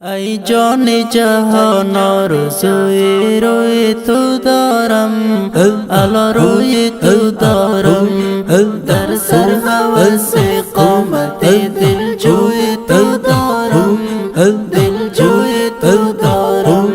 ای جان جهان آرزوی روی تو دارم، علا روی تو دارم، در سر هوس قامت دلجوی تو دارم، دلجوی تو دارم.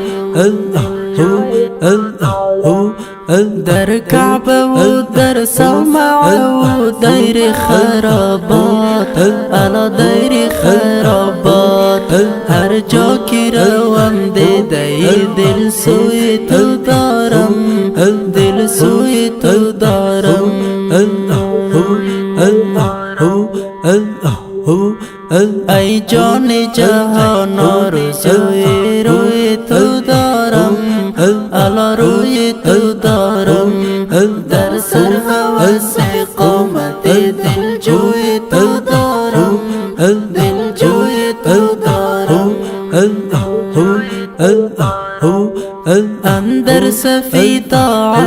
در کعبه و در سمع و دیر خرابات، علا دیر خرابات، هر جا کی روم دیده دل سوی تو دارم، دل سوی تو دارم. ای جان جهان آرزوی روی تو دارم، علا روی تو دارم، در سر هوس قامت دلجوی تو دارم، دلجوی تو دارم. اندر صفی طاعت،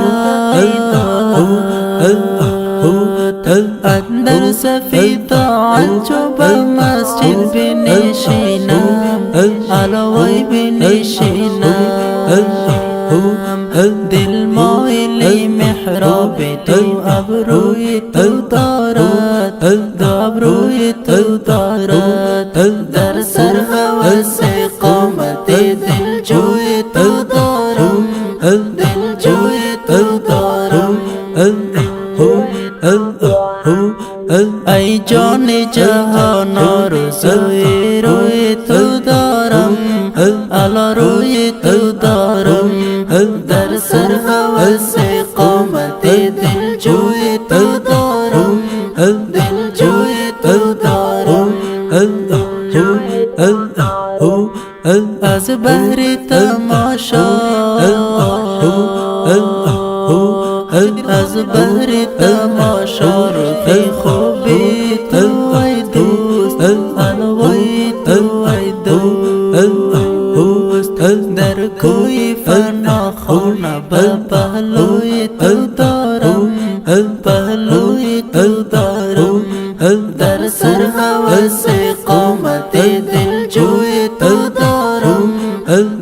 اندر صفی طاعت چو به مسجد بنشینم، علاوی بنشینم، دل مایل محراب تو ابروی تو دارد، ابروی تو دارد، در سر هوس قامت دلجوی تو دارم، دلجوی تو دارم. ای جان جهان آرزوی روی تو دارم، علا روی تو دارم، در سر هوس قامت دلجوی تو دارم، دلجوی تو دارم. از بهر تماشا، از بهر تماشا روی خوبی تو ای دوست، الوی تو ای دوست، در کوی فنا خانه به پهلوی تو دارم، پهلوی تو دارم، در سر هوس قامت دلجوی تو دارم،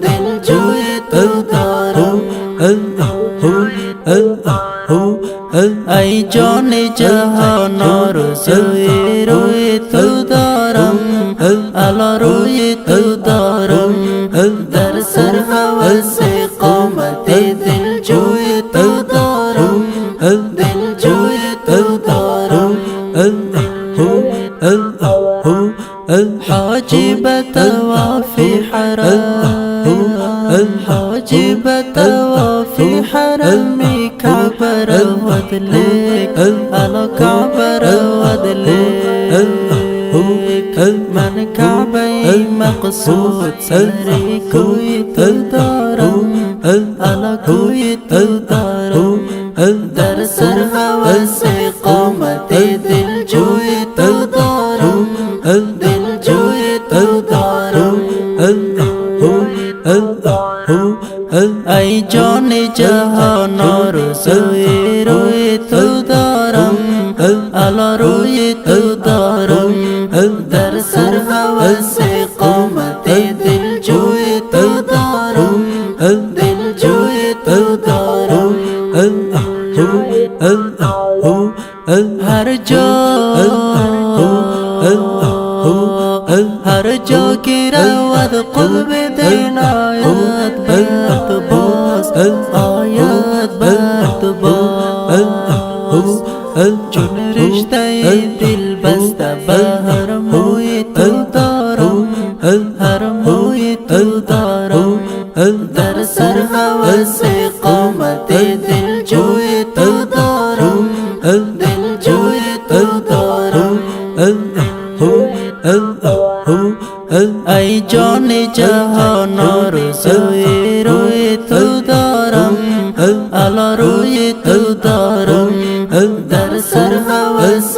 دلجوی تو دارم. ای جان جهان آرزوی روی تو دارم، علا روی تو دارم، در سر هوس قامت دلجوی تو دارم، دلجوی تو دارم. حاجب توافی حرم، حاجب توافی حرمی کعبه رود لک، علا کعبه رود لک، من کعبه مقصود سری کوی تو دارم، علا کوی تو دارم، در سر هوس قامت دلجوی تو دارم، دلجوی تو دارم. ای جان جهان آرزوی روی تو دارم، علا روی تو دارم، در سر هوس قامت دلجوی تو دارم، دلجوی تو دارم. هر جا کی رود قلب دین آید بر باز، آید بر باز، چون رشته دل بسته به هر موی تو دارم، هر موی تو دارم، در سر هوس قامت دلجوی تو دارم، دلجوی تو دارم. ای جان جهان آرزوی روی تو دارم، علا روی تو دارم، در سر هوس